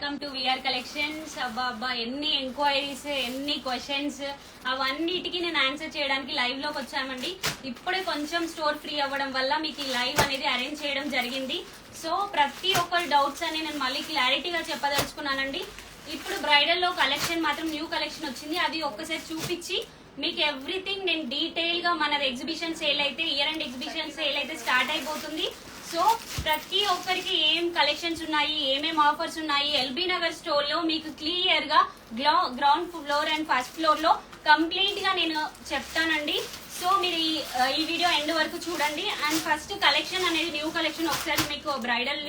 Welcome to VR collections. అబ్బా ఎన్ని enquiries, ఎన్ని క్వశ్చన్స్, అవన్నిటికీ నేను ఆన్సర్ చేయడానికి లైవ్ లోకి వచ్చామండి. ఇప్పుడే కొంచెం స్టోర్ ఫ్రీ అవ్వడం వల్ల మీకు ఈ లైవ్ అనేది అరేంజ్ చేయడం జరిగింది. సో ప్రతి ఒక్కరి డౌట్స్ అని నేను మళ్ళీ క్లారిటీగా చెప్పదలుచుకున్నానండి. ఇప్పుడు బ్రైడల్ లో కలెక్షన్ మాత్రం న్యూ కలెక్షన్ వచ్చింది. అది ఒక్కసారి చూపించి మీకు ఎవ్రీథింగ్ నేను డీటెయిల్ గా మనది ఎగ్జిబిషన్ సేల్ అయితే, ఇయర్ అండ్ ఎగ్జిబిషన్ సేల్ అయితే స్టార్ట్ అయిపోతుంది. సో ప్రతి ఒక్కరికి ఏం కలెక్షన్స్ ఉన్నాయి, ఏమేం ఆఫర్స్ ఉన్నాయి, ఎల్బీ నగర్ స్టోర్ లో మీకు క్లియర్ గా ground floor and first floor లో కంప్లీట్ గా నేను చెప్తానండి. సో మీరు ఈ వీడియో ఎండ్ వరకు చూడండి. అండ్ ఫస్ట్ కలెక్షన్ అనేది న్యూ కలెక్షన్ ఒకసారి మీకు బ్రైడల్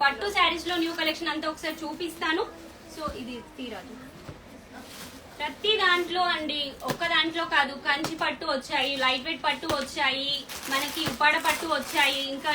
పట్టు శారీస్ లో న్యూ కలెక్షన్ అంతా ఒకసారి చూపిస్తాను. సో ఇది తీరాదు. ప్రతి దాంట్లో అండి, ఒక్క దాంట్లో కాదు, కంచి పట్టు వచ్చాయి, లైట్ వెయిట్ పట్టు వచ్చాయి, మనకి ఉప్పాడ పట్టు వచ్చాయి, ఇంకా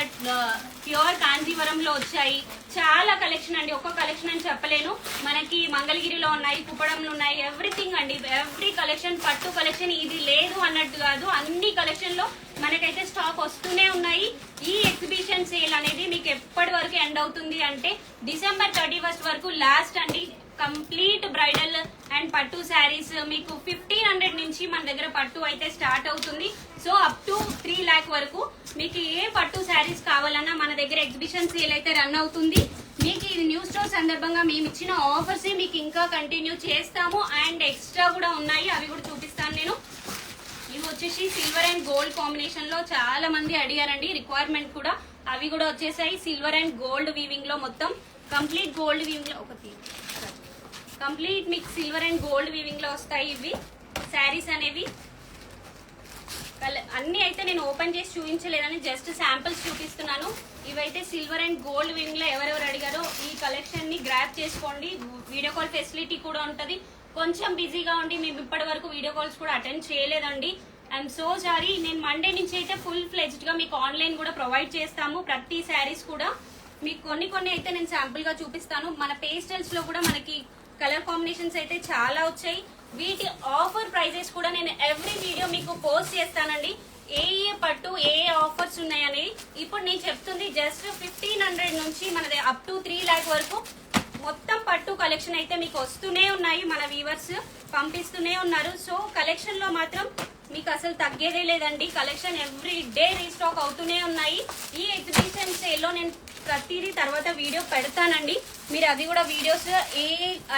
ప్యూర్ కాంజీవరంలో వచ్చాయి. చాలా కలెక్షన్ అండి, ఒక్క కలెక్షన్ అని చెప్పలేను. మనకి మంగళగిరిలో ఉన్నాయి, కుప్పడంలో ఉన్నాయి, ఎవ్రీథింగ్ అండి. ఎవ్రీ కలెక్షన్, పట్టు కలెక్షన్ ఇది లేదు అన్నట్టు కాదు, అన్ని కలెక్షన్ లో మనకైతే స్టాక్ వస్తూనే ఉన్నాయి. ఈ ఎగ్జిబిషన్ సేల్ అనేది మీకు ఎప్పటి వరకు ఎండ్ అవుతుంది అంటే డిసెంబర్ 31 వరకు లాస్ట్ అండి. కంప్లీట్ బ్రైడల్ అండ్ పట్టు శారీస్ మీకు 1500 నుంచి మన దగ్గర పట్టు అయితే స్టార్ట్ అవుతుంది. సో అప్ టు 3 lakh వరకు మీకు ఏ పట్టు శారీస్ కావాలన్నా మన దగ్గర ఎగ్జిబిషన్ సేల్ అయితే రన్ అవుతుంది. మీకు ఇది న్యూ స్టోర్ సందర్భంగా మేము ఇచ్చిన ఆఫర్స్ మీకు ఇంకా కంటిన్యూ చేస్తాము. అండ్ ఎక్స్ట్రా కూడా ఉన్నాయి, అవి కూడా చూపిస్తాను నేను. ఇవి వచ్చేసి సిల్వర్ అండ్ గోల్డ్ కాంబినేషన్ లో చాలా మంది అడిగారండి, రిక్వైర్మెంట్ కూడా. అవి కూడా వచ్చేసాయి సిల్వర్ అండ్ గోల్డ్ వీవింగ్ లో, మొత్తం కంప్లీట్ గోల్డ్ వీవింగ్ లో. కంప్లీట్ మీకు సిల్వర్ అండ్ గోల్డ్ వీవింగ్ లో వస్తాయి ఇవి శారీస్ అనేవి. అన్ని అయితే నేను ఓపెన్ చేసి చూపించలేదని జస్ట్ శాంపిల్స్ చూపిస్తున్నాను. ఇవైతే సిల్వర్ అండ్ గోల్డ్ వీవింగ్ లో ఎవరెవరు అడిగారో ఈ కలెక్షన్ ని గ్రాప్ చేసుకోండి. వీడియో కాల్ ఫెసిలిటీ కూడా ఉంటది. కొంచెం బిజీగా ఉండి మేము ఇప్పటి వరకు వీడియో కాల్స్ కూడా అటెండ్ చేయలేదండి. I'm so sorry. నేను మండే నుంచి అయితే ఫుల్ ఫ్లెజ్డ్ గా మీకు ఆన్లైన్ కూడా ప్రొవైడ్ చేస్తాము. ప్రతి శారీస్ కూడా మీకు కొన్ని అయితే నేను శాంపుల్ గా చూపిస్తాను. మన పేస్టల్స్ లో కూడా మనకి కలర్ కాంబినేషన్స్ అయితే చాలా వచ్చాయి. వీటి ఆఫర్ ప్రైజెస్ కూడా నేను ఎవ్రీ వీడియో మీకు పోస్ట్ చేస్తానండి. ఏ పట్టు ఏ ఆఫర్స్ ఉన్నాయని ఇప్పుడు నేను చెప్తుంది జస్ట్ 1500 నుంచి మనది అప్ టు 3 lakh వరకు మొత్తం పట్టు కలెక్షన్ అయితే మీకు వస్తూనే ఉన్నాయి. మన వ్యూవర్స్ పంపిస్తూనే ఉన్నారు. సో కలెక్షన్ లో మాత్రం మీకు అసలు తగ్గేదే లేదండి. కలెక్షన్ ఎవ్రీ డే రీస్టాక్ అవుతూనే ఉన్నాయి. ఈ ఎగ్జిబిషన్ సేల్ లో నేను ప్రతిదీ తర్వాత వీడియో పెడతానండి. మీరు అది కూడా వీడియోస్ ఏ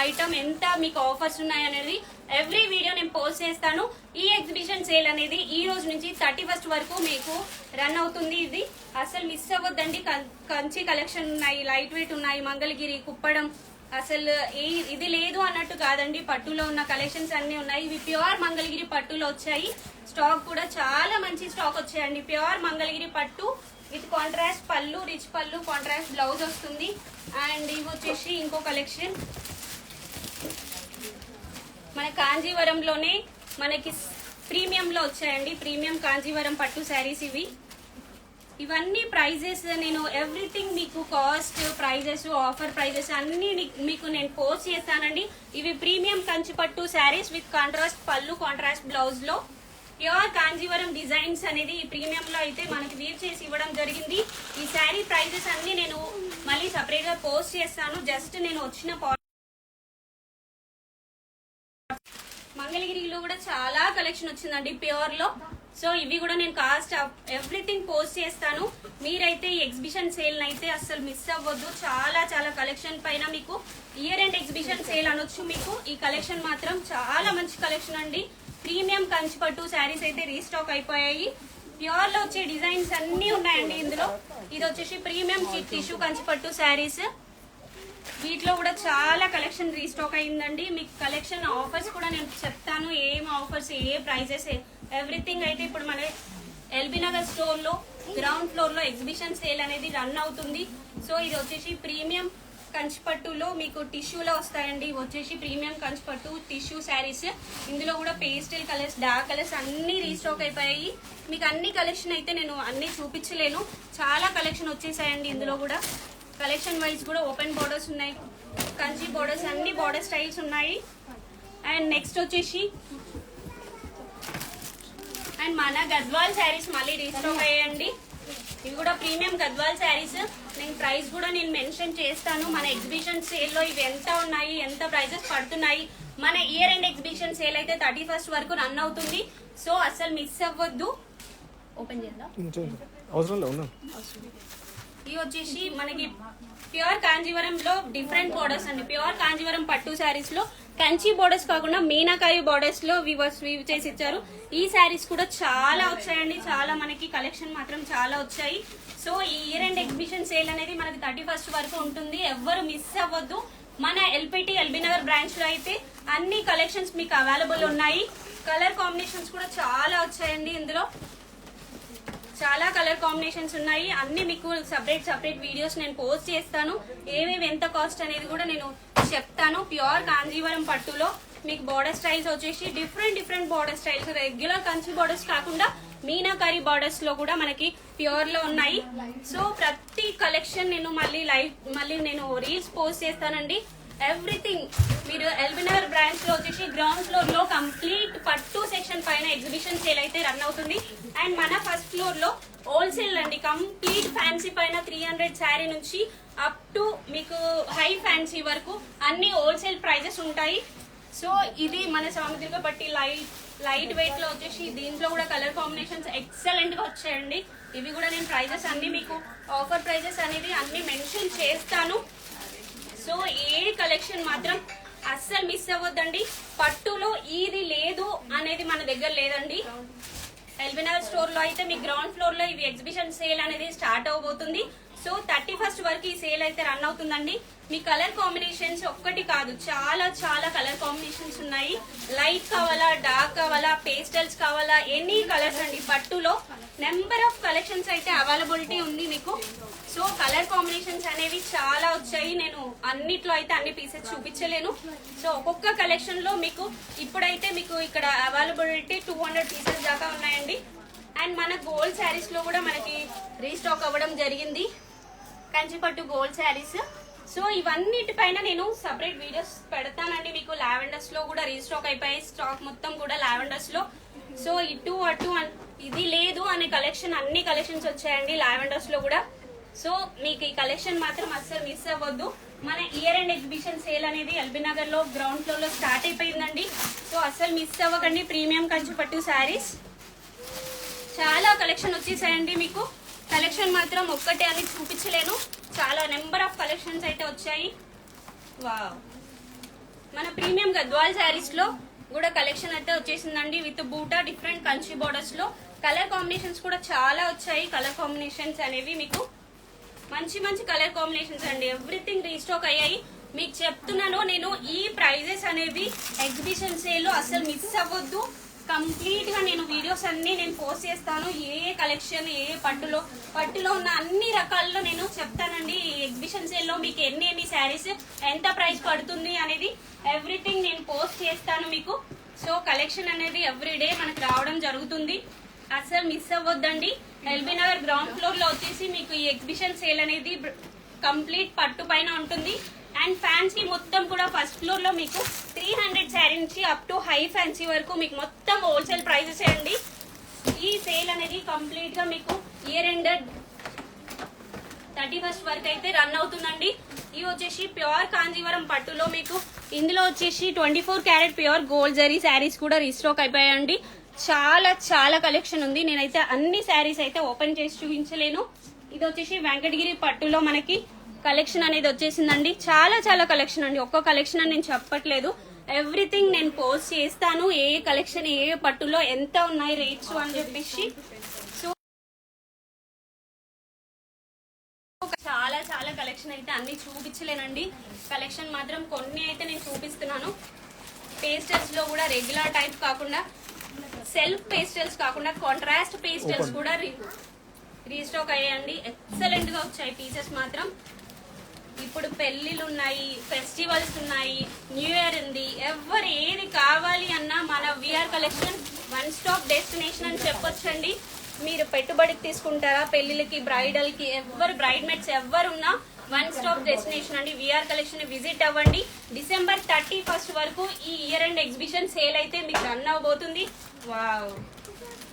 ఐటమ్ ఎంత మీకు ఆఫర్స్ ఉన్నాయనేది ఎవ్రీ వీడియో నేను పోస్ట్ చేస్తాను. ఈ ఎగ్జిబిషన్ సేల్ అనేది ఈ రోజు నుంచి 31 వరకు మీకు రన్ అవుతుంది. ఇది అసలు మిస్ అవ్వద్దండి. కంచి కలెక్షన్ ఉన్నాయి, లైట్ వెయిట్ ఉన్నాయి, మంగళగిరి, కుప్పడం, అసలు ఇది లేదు అన్నట్టు కాదండి. పట్టులో ఉన్న కలెక్షన్స్ అన్ని ఉన్నాయి. ఇవి ప్యూర్ మంగళగిరి పట్టులో వచ్చాయి. స్టాక్ కూడా చాలా మంచి స్టాక్ వచ్చాయండి. ప్యూర్ మంగళగిరి పట్టు విత్ కాంట్రాస్ట్ పళ్ళు, రిచ్ పళ్ళు, కాంట్రాస్ట్ బ్లౌజ్ వస్తుంది. అండ్ ఇవి వచ్చేసి ఇంకో కలెక్షన్ మన కాంజీవరంలోనే మనకి ప్రీమియం లో వచ్చాయండి. ప్రీమియం కాంజీవరం పట్టు శారీస్ ఇవన్నీ ప్రైజెస్ నేను ఎవ్రీథింగ్ మీకు కాస్ట్ ప్రైజెస్, ఆఫర్ ప్రైజెస్ అన్ని మీకు నేను పోస్ట్ చేస్తానండి. ఇవి ప్రీమియం కంచి పట్టు శారీస్ విత్ కాంట్రాస్ట్ పళ్ళు, కాంట్రాస్ట్ బ్లౌజ్ లో ప్యూర్ కాంజీవరం డిజైన్స్ అనేది ఈ ప్రీమియం లో అయితే మనకి వీవ్ చేసి ఇవ్వడం జరిగింది. ఈ శారీ ప్రైజెస్ అన్ని నేను మళ్ళీ సపరేట్ గా పోస్ట్ చేస్తాను. జస్ట్ నేను వచ్చిన మంగళగిరిలో కూడా చాలా కలెక్షన్ వచ్చిందండి ప్యూర్ లో. సో ఇవి కూడా నేను కాస్ట్ ఎవ్రీథింగ్ పోస్ట్ చేస్తాను. మీరైతే ఈ ఎగ్జిబిషన్ సేల్ అయితే అస్సలు మిస్ అవ్వద్దు. చాలా కలెక్షన్ పైన మీకు ఇయర్ అండ్ ఎగ్జిబిషన్ సేల్ అనొచ్చు. మీకు ఈ కలెక్షన్ మాత్రం చాలా మంచి కలెక్షన్ అండి. ప్రీమియం కంచి పట్టు శారీస్ అయితే రీస్టాక్ అయిపోయాయి. ప్యూర్ లో వచ్చే డిజైన్స్ అన్ని ఉన్నాయండి ఇందులో. ఇది వచ్చేసి ప్రీమియం టిష్యూ కంచి పట్టు శారీస్. వీటిలో కూడా చాలా కలెక్షన్ రీస్టాక్ అయిందండి. మీకు కలెక్షన్ ఆఫర్స్ కూడా నేను చెప్తాను. ఏం ఆఫర్స్, ఏ ప్రైజెస్, ఎవ్రీథింగ్ అయితే ఇప్పుడు మన ఎల్బీ నగర్ స్టోర్ లో గ్రౌండ్ ఫ్లోర్ లో ఎగ్జిబిషన్ సేల్ అనేది రన్ అవుతుంది. సో ఇది వచ్చేసి ప్రీమియం కంచిపట్టులో మీకు టిష్యూలో వస్తాయండి. ఇవి వచ్చేసి ప్రీమియం కంచిపట్టు టిష్యూ శారీస్. ఇందులో కూడా పేస్టల్ కలర్స్, డార్క్ కలర్స్ అన్ని రీస్టాక్ అయిపోయాయి. మీకు అన్ని కలెక్షన్ అయితే నేను అన్ని చూపించలేను, చాలా కలెక్షన్ వచ్చేసాయండి. ఇందులో కూడా కలెక్షన్ వైజ్ కూడా ఓపెన్ బోర్డర్స్ ఉన్నాయి, కంచి బోర్డర్స్, అన్ని బోర్డర్ స్టైల్స్ ఉన్నాయి. అండ్ నెక్స్ట్ వచ్చేసి అండ్ మన గద్వాల్ శారీస్ మళ్ళీ రీస్టాక్ అయ్యాయండి. ఇవి కూడా ప్రీమియం గద్వాల్ శారీస్. నేను ప్రైస్ కూడా నేను మెన్షన్ చేస్తాను. మన ఎగ్జిబిషన్ సేల్ లో ఇవి ఎంత ఉన్నాయి, ఎంత ప్రైజెస్ పడుతున్నాయి. మన ఇయర్ ఎండ్ ఎగ్జిబిషన్ సేల్ అయితే 31st వరకు రన్ అవుతుంది. సో అసలు మిస్ అవ్వద్దు. ఓపెన్ చేద్దాం. ఇవి వచ్చేసి మనకి ప్యూర్ కాంజీవరం లో డిఫరెంట్ బోర్డర్స్ అండి. ప్యూర్ కాంజీవరం పట్టు శారీస్ లో కంచి బోర్డర్స్ కాకుండా మీనాకారి బోర్డర్స్ లో వీవ్ చేసి ఇచ్చారు. ఈ శారీస్ కూడా చాలా వచ్చాయండి. చాలా మనకి కలెక్షన్ మాత్రం చాలా వచ్చాయి. సో ఈ ఇయర్ ఎండ్ ఎగ్జిబిషన్ సేల్ అనేది మనకి 31st వరకు ఉంటుంది. ఎవ్వరు మిస్ అవ్వద్దు. మన ఎల్పిటి ఎల్బీ నగర్ బ్రాంచ్ లో అయితే అన్ని కలెక్షన్స్ మీకు అవైలబుల్ ఉన్నాయి. కలర్ కాంబినేషన్స్ కూడా చాలా వచ్చాయండి. ఇందులో చాలా కలర్ కాంబినేషన్స్ ఉన్నాయి. అన్ని మీకు సపరేట్ వీడియోస్ నేను పోస్ట్ చేస్తాను. ఏవేవి ఎంత కాస్ట్ అనేది కూడా నేను చెప్తాను. ప్యూర్ కాంజీవరం పట్టులో మీకు బోర్డర్ స్టైల్స్ వచ్చేసి different border styles, regular Kanchi borders కాకుండా మీనాకారి బోర్డర్స్ లో కూడా మనకి ప్యూర్ లో ఉన్నాయి. సో ప్రతి కలెక్షన్ నేను మళ్ళీ నేను రీల్స్ పోస్ట్ చేస్తానండి. ఎవ్రీథింగ్ మీరు ఎల్బీ నగర్ బ్రాంచ్ లో వచ్చేసి గ్రౌండ్ ఫ్లోర్ లో కంప్లీట్ పట్టు సెక్షన్ పైన ఎగ్జిబిషన్ సేల్ అయితే రన్ అవుతుంది. అండ్ మన ఫస్ట్ ఫ్లోర్ లో హోల్సేల్ అండి. కంప్లీట్ ఫ్యాన్సీ పైన 300 శారీ నుంచి అప్ టు మీకు హై ఫ్యాన్సీ వరకు అన్ని హోల్సేల్ ప్రైజెస్ ఉంటాయి. సో ఇది మన సాముద్రిక పట్టి లైట్ వెయిట్ లో వచ్చేసి దీంట్లో కూడా కలర్ కాంబినేషన్స్ ఎక్సలెంట్ గా వచ్చాయండి. ఇవి కూడా నేను ప్రైజెస్ అన్ని మీకు ఆఫర్ ప్రైజెస్ అనేది అన్ని మెన్షన్ చేస్తాను. సో ఏ కలెక్షన్ మాత్రం అస్సలు మిస్ అవ్వద్దండి. పట్టులో ఇది లేదు అనేది మన దగ్గర లేదండి. ఎల్బీ నగర్ స్టోర్ లో అయితే మీ గ్రౌండ్ ఫ్లోర్ లో ఇవి ఎగ్జిబిషన్ సేల్ అనేది స్టార్ట్ అవబోతుంది. సో 31st వరకు ఈ సేల్ అయితే రన్ అవుతుందండి. మీ కలర్ కాంబినేషన్స్ ఒక్కటి కాదు, చాలా కలర్ కాంబినేషన్స్ ఉన్నాయి. లైట్ కావాలా, డార్క్ కావాలా, పేస్టల్స్ కావాలా, ఎనీ కలర్స్ అండి. పట్టులో నెంబర్ ఆఫ్ కలెక్షన్స్ అయితే అవైలబిలిటీ ఉంది మీకు. సో కలర్ కాంబినేషన్స్ అనేవి చాలా వచ్చాయి. నేను అన్నిట్లో అయితే అన్ని పీసెస్ చూపించలేను. సో ఒక్కొక్క కలెక్షన్ లో మీకు ఇప్పుడైతే మీకు ఇక్కడ అవైలబిలిటీ 200 పీసెస్ దాకా ఉన్నాయండి. అండ్ మన గోల్డ్ శారీస్ లో కూడా మనకి రీస్టాక్ అవ్వడం జరిగింది. కంచిపట్టు గోల్డ్ శారీస్. సో ఇవన్నిటిపైన నేను సపరేట్ వీడియోస్ పెడతానండి. మీకు లావెండర్స్ లో కూడా రీస్టాక్ అయిపోయాయి. స్టాక్ మొత్తం కూడా లావెండర్స్ లో. సో ఇటు అటు ఇది లేదు అనే కలెక్షన్, అన్ని కలెక్షన్స్ వచ్చాయండి లావెండర్స్ లో కూడా. సో మీకు ఈ కలెక్షన్ మాత్రం అస్సలు మిస్ అవ్వద్దు. మన ఇయర్ ఎండ్ ఎగ్జిబిషన్ సేల్ అనేది ఎల్బీ నగర్ లో గ్రౌండ్ ఫ్లోర్ లో స్టార్ట్ అయిపోయిందండి. సో అస్సలు మిస్ అవ్వకండి. ప్రీమియం కంచిపట్టు శారీస్ చాలా కలెక్షన్ వచ్చేసాయండి. మీకు కలెక్షన్ మాత్రం ఒక్కటే అని చూపించలేను. చాలా నెంబర్ ఆఫ్ కలెక్షన్స్ అయితే వచ్చాయి. వావ్, మన ప్రీమియం గద్వాల్ శారీస్ లో కూడా కలెక్షన్ అయితే వచ్చేసిందండి. విత్ బూటా డిఫరెంట్ కంచి బోర్డర్స్ లో కలర్ కాంబినేషన్స్ కూడా చాలా వచ్చాయి. కలర్ కాంబినేషన్స్ అనేవి మీకు మంచి కలర్ కాంబినేషన్స్ అండి. ఎవ్రీథింగ్ రీస్టాక్ అయ్యాయి. మీకు చెప్తున్నాను నేను, ఈ ప్రైజెస్ అనేవి ఎగ్జిబిషన్ సేల్ లో అసలు మిస్ అవ్వద్దు. కంప్లీట్ గా నేను వీడియోస్ అన్ని నేను పోస్ట్ చేస్తాను. ఏ కలెక్షన్, ఏ పట్టులో ఉన్న అన్ని రకాల్లో నేను చెప్తానండి. ఈ ఎగ్జిబిషన్ సేల్ లో మీకు ఎన్ని శారీస్ ఎంత ప్రైస్ పడుతుంది అనేది ఎవ్రీథింగ్ నేను పోస్ట్ చేస్తాను మీకు. సో కలెక్షన్ అనేది ఎవ్రీడే మనకు రావడం జరుగుతుంది. అసలు మిస్ అవ్వద్దండి. ఎల్బీ నగర్ గ్రౌండ్ ఫ్లోర్ లో వచ్చేసి మీకు ఈ ఎగ్జిబిషన్ సేల్ అనేది కంప్లీట్ పట్టు పైన ఉంటుంది. అండ్ ఫ్యాన్సీ మొత్తం కూడా ఫస్ట్ ఫ్లోర్ లో మీకు 300 శారీ నుంచి అప్ టు హై ఫ్యాన్సీ వరకు మీకు మొత్తం హోల్సేల్ ప్రైజెస్ అండి. ఈ సేల్ అనేది కంప్లీట్ గా మీకు ఇయర్ ఎండెడ్ 31st వరకు అయితే రన్ అవుతుందండి. ఇవి వచ్చేసి ప్యూర్ కాంజీవరం పట్టులో మీకు ఇందులో వచ్చేసి 24 carrot pure gold zari saris కూడా రీస్టాక్ అయిపోయాయండి. చాలా కలెక్షన్ ఉంది. నేనైతే అన్ని శారీస్ అయితే ఓపెన్ చేసి చూపించలేను. ఇది వచ్చేసి వెంకటగిరి పట్టులో మనకి కలెక్షన్ అనేది వచ్చేసిందండి. చాలా కలెక్షన్ అండి. ఒక్క కలెక్షన్ అని నేను చెప్పట్లేదు. ఎవ్రీథింగ్ నేను పోస్ట్ చేస్తాను. ఏ కలెక్షన్, ఏ పట్టులో ఎంత ఉన్నాయి రేట్స్ అని చెప్పేసి. సో చాలా కలెక్షన్ అయితే అన్ని చూపించలేనండి. కలెక్షన్ మాత్రం కొన్ని అయితే నేను చూపిస్తున్నాను. పేస్టల్స్ లో కూడా రెగ్యులర్ టైప్ కాకుండా, సెల్ఫ్ పేస్టల్స్ కాకుండా కాంట్రాస్ట్ పేస్టల్స్ కూడా రీస్టాక్ అయ్యాయండి. ఎక్సలెంట్ గా వచ్చాయి పీసెస్ మాత్రం. ఇప్పుడు పెళ్లిళ్ళు ఉన్నాయి, ఫెస్టివల్స్ ఉన్నాయి, న్యూ ఇయర్ ఉంది. ఎవరు ఏది కావాలి అన్నా మన VR collection one stop destination అని చెప్పొచ్చండి. మీరు పెట్టుబడికి తీసుకుంటారా, పెళ్లిళ్ళకి, బ్రైడల్ కి, ఎవరు బ్రైడ్ మేట్స్ ఎవరున్నా వన్ స్టాప్ డెస్టినేషన్ అండి. విఆర్ కలెక్షన్ విజిట్ అవ్వండి. December 31st వరకు ఈ ఇయర్ ఎండ్ ఎగ్జిబిషన్ సేల్ అయితే మీకు రన్ అవబోతుంది. వావ్,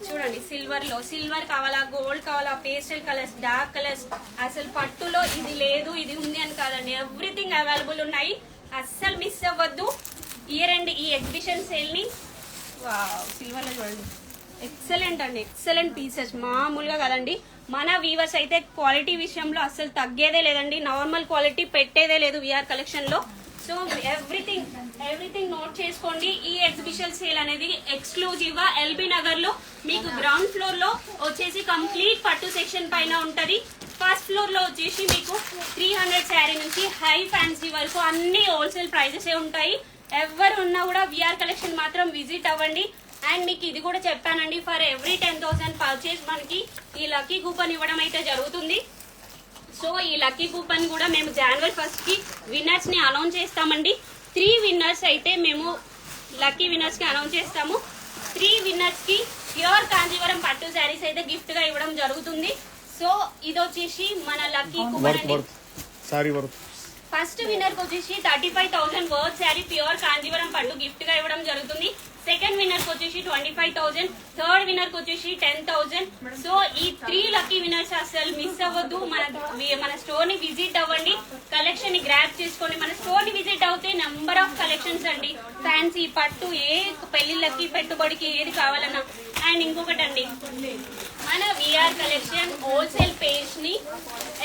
చూడండి సిల్వర్ లో, సిల్వర్ కావాలా, గోల్డ్ కావాలా, పేస్టల్ కలర్స్, డార్క్ కలర్స్, అసలు పట్టులో ఇది లేదు ఇది ఉంది అని కాదండి, ఎవ్రీథింగ్ అవైలబుల్ ఉన్నాయి. అస్సలు మిస్ అవ్వద్దు. ఇయర్ అండ్ ఈ ఎగ్జిబిషన్ సేల్ ని సిల్వర్ లో చూడండి, ఎక్సలెంట్ అండి, ఎక్సలెంట్ పీసెస్, మామూలుగా కదండి. మన వీవర్స్ అయితే క్వాలిటీ విషయంలో అస్సలు తగ్గేదే లేదండి, నార్మల్ క్వాలిటీ పెట్టేదే లేదు విఆర్ కలెక్షన్ లో. సో ఎవ్రీథింగ్ నోట్ చేసుకోండి. ఈ ఎగ్జిబిషన్ సేల్ అనేది ఎక్స్క్లూజివ్ గా ఎల్బీ నగర్ లో మీకు గ్రౌండ్ ఫ్లోర్ లో వచ్చేసి కంప్లీట్ పట్టు సెక్షన్ పైన ఉంటది. ఫస్ట్ ఫ్లోర్ లో వచ్చేసి మీకు 300 శారీ నుంచి హై ఫ్యాన్సీ వరకు అన్ని హోల్సేల్ ప్రైజెస్ ఉంటాయి. ఎవరు ఉన్నా కూడా విఆర్ కలెక్షన్ మాత్రం విజిట్ అవ్వండి. అండ్ మీకు ఇది కూడా చెప్పానండి, ఫర్ ఎవ్రీ 10,000 పర్చేస్ మనకి ఈ లక్కీ కూపన్ ఇవ్వడం అయితే జరుగుతుంది. సో ఈ లక్కీ కూపన్ కూడా మేము January 1st కి విన్నర్స్ ని అనౌన్స్ చేస్తామండి. 3 విన్నర్స్ అయితే మేము లక్కీ విన్నర్స్ కి అనౌన్స్ చేస్తాము. 3 విన్నర్స్ కి ప్యూర్ కాంజీవరం పట్టు శారీస్ అయితే గిఫ్ట్ గా ఇవ్వడం జరుగుతుంది. సో ఇది వచ్చేసి మన లక్కీ కూపన్ అండి. ఫస్ట్ విన్నర్ కి వచ్చేసి 35,000 వర్త్ శారీ ప్యూర్ కాంజీవరం పట్టు గిఫ్ట్ గా ఇవ్వడం జరుగుతుంది. సెకండ్ విన్నర్ కి వచ్చేసి 25,000, థర్డ్ విన్నర్ కి వచ్చేసి 10,000. సో ఈ 3 లక్కీ విన్నర్స్ అసలు మిస్ అవ్వద్దు. మన స్టోర్ ని విజిట్ అవ్వండి, కలెక్షన్ ని గ్రాప్ చేసుకోండి. మన స్టోర్ ని విజిట్ అవుతే నెంబర్ ఆఫ్ కలెక్షన్స్ అండి, ఫ్యాన్సీ పట్టు, ఏ పెళ్లిళ్ళకి పెట్టుబడికి ఏది కావాలన్నా. అండ్ ఇంకొకటి అండి, మన విఆర్ కలెక్షన్ హోల్సేల్ పేజ్ ని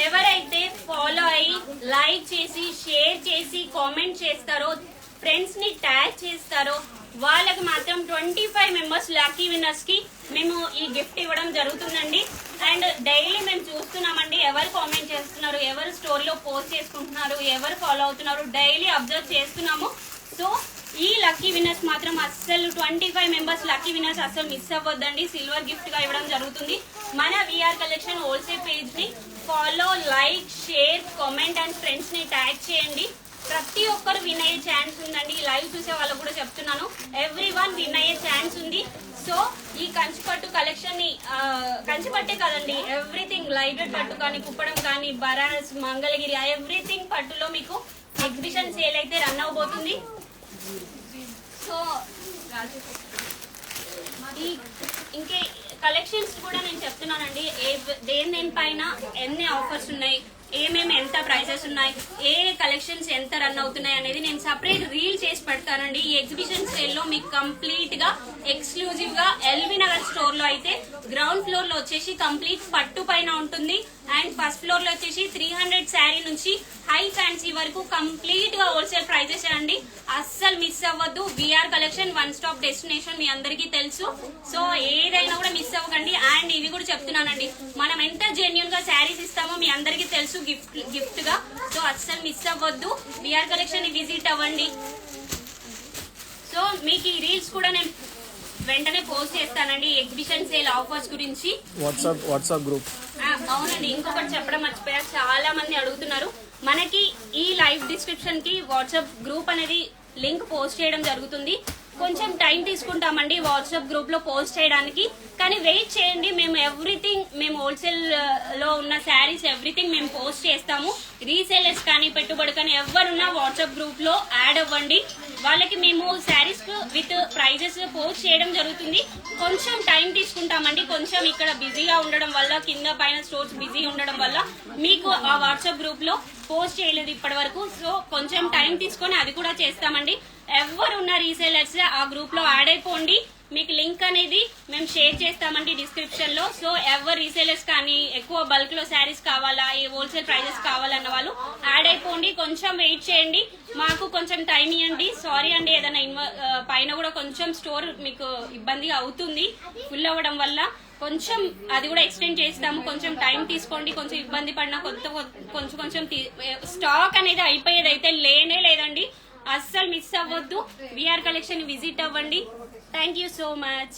ఎవరైతే ఫాలో అయ్యి లైక్ చేసి షేర్ చేసి కామెంట్ చేస్తారో, ఫ్రెండ్స్ ని ట్యాగ్ చేస్తారో వాళ్ళకి మాత్రం 25 మెంబర్స్ లక్కీ విన్నర్స్ కి మేము ఈ గిఫ్ట్ ఇవ్వడం జరుగుతుందండి. అండ్ డైలీ మేము చూస్తున్నామండి ఎవరు కామెంట్ చేస్తున్నారు, ఎవరు స్టోర్ లో పోస్ట్ చేసుకుంటున్నారు, ఎవరు ఫాలో అవుతున్నారు, డైలీ అబ్జర్వ్ చేస్తున్నాము. సో ఈ లక్కీ విన్నర్స్ మాత్రం అస్సలు 25 మెంబర్స్ లక్కీ విన్నర్స్ అస్సలు మిస్ అవ్వద్దండి, సిల్వర్ గిఫ్ట్ గా ఇవ్వడం జరుగుతుంది. మన విఆర్ కలెక్షన్ హోల్సేల్ పేజ్ ని follow, like, share, comment and friends ని ట్యాగ్ చేయండి. ప్రతి ఒక్కరు విన్ అయ్యే ఛాన్స్ ఉందండి. లైవ్ చూసే వాళ్ళకు కూడా చెప్తున్నాను, ఎవ్రీవన్ విన్ అయ్యే ఛాన్స్ ఉంది. సో ఈ కంచిపట్టు కలెక్షన్ ని కంచిపట్టే కాదండి, ఎవ్రీథింగ్ లైట్ వెయిట్ పట్టు కానీ, కుప్పడం కానీ, బరాస్, మంగళగిరి, ఎవ్రీథింగ్ పట్టులో మీకు ఎగ్జిబిషన్ సేల్ అయితే రన్ అవబోతుంది. సో ఈ ఇంకే కలెక్షన్స్ కూడా నేను చెప్తున్నానండి, దేని పైన ఎన్ని ఆఫర్స్ ఉన్నాయి, ఏమేమి ఎంత ప్రైసెస్ ఉన్నాయి, ఏ కలెక్షన్స్ ఎంత రన్ అవుతున్నాయి అనేది నేను సపరేట్ రీల్ చేసి పెడతానండి. ఈ ఎగ్జిబిషన్ సేల్ లో మీకు కంప్లీట్ గా ఎక్స్క్లూజివ్ గా ఎల్బీ నగర్ స్టోర్ లో అయితే గ్రౌండ్ ఫ్లోర్ లో వచ్చేసి కంప్లీట్ పట్టు పైన ఉంటుంది. అండ్ ఫస్ట్ ఫ్లోర్ లో వచ్చేసి 300 శారీ నుంచి హై ఫ్యాన్సీ వరకు కంప్లీట్ గా హోల్సేల్ ప్రైజెస్ అండి. అస్సలు మిస్ అవ్వద్దు. VR collection one stop destination మీ అందరికీ తెలుసు. సో ఏదైనా కూడా మిస్ అవ్వకండి. అండ్ ఇది కూడా చెప్తున్నానండి, మనం ఎంత జెన్యున్ గా శారీస్ ఇస్తామో మీ అందరికీ తెలుసు గిఫ్ట్ గా. సో అస్సలు మిస్ అవ్వద్దు, విఆర్ కలెక్షన్ ని విజిట్ అవ్వండి. సో మీకు ఈ రీల్స్ కూడా నేను వెంటనే పోస్ట్ చేస్తానండి ఎగ్జిబిషన్ సేల్ ఆఫర్స్ గురించి. వాట్సాప్ గ్రూప్ అవునండి, ఇంకొకటి చెప్పడం మర్చిపోయా, చాలా మంది అడుగుతున్నారు. మనకి ఈ లైవ్ డిస్క్రిప్షన్ కి వాట్సాప్ గ్రూప్ అనేది లింక్ పోస్ట్ చేయడం జరుగుతుంది. కొంచెం టైం తీసుకుంటామండి వాట్సాప్ గ్రూప్ లో పోస్ట్ చేయడానికి, కానీ వెయిట్ చేయండి. మేము హోల్సేల్ లో ఉన్న శారీస్ ఎవ్రీథింగ్ మేము పోస్ట్ చేస్తాము. రీసేలర్స్ కానీ పెట్టుబడి కానీ ఎవరున్నా వాట్సాప్ గ్రూప్ లో యాడ్ అవ్వండి. వాళ్ళకి మేము శారీస్ విత్ ప్రైజెస్ పోస్ట్ చేయడం జరుగుతుంది. కొంచెం టైం తీసుకుంటామండి, కొంచెం ఇక్కడ బిజీగా ఉండడం వల్ల, కింద పైన స్టోర్స్ బిజీ ఉండడం వల్ల మీకు ఆ వాట్సాప్ గ్రూప్ లో పోస్ట్ చేయలేదు ఇప్పటి వరకు. సో కొంచెం టైం తీసుకొని అది కూడా చేస్తామండి. ఎవరున్న రీసేలర్స్ ఆ గ్రూప్ లో యాడ్ అయిపోండి. మీకు లింక్ అనేది మేము షేర్ చేస్తామండి డిస్క్రిప్షన్ లో. సో ఎవరు రీసేలర్స్ కానీ ఎక్కువ బల్క్ లో శారీస్ కావాలా, ఈ హోల్సేల్ ప్రైజెస్ కావాలన్న వాళ్ళు యాడ్ అయిపోండి. కొంచెం వెయిట్ చేయండి, మాకు కొంచెం టైం ఇవ్వండి. సారీ అండి, ఏదైనా పైన కూడా కొంచెం స్టోర్ మీకు ఇబ్బంది అవుతుంది ఫుల్ అవ్వడం వల్ల, కొంచెం అది కూడా ఎక్స్టెండ్ చేస్తాము. కొంచెం టైం తీసుకోండి. కొంచెం ఇబ్బంది పడినా కొంచెం స్టాక్ అనేది అయిపోయేది అయితే లేనే లేదండి. అస్సలు మిస్ అవ్వద్దు. విఆర్ కలెక్షన్ విజిట్ అవ్వండి. Thank you so much.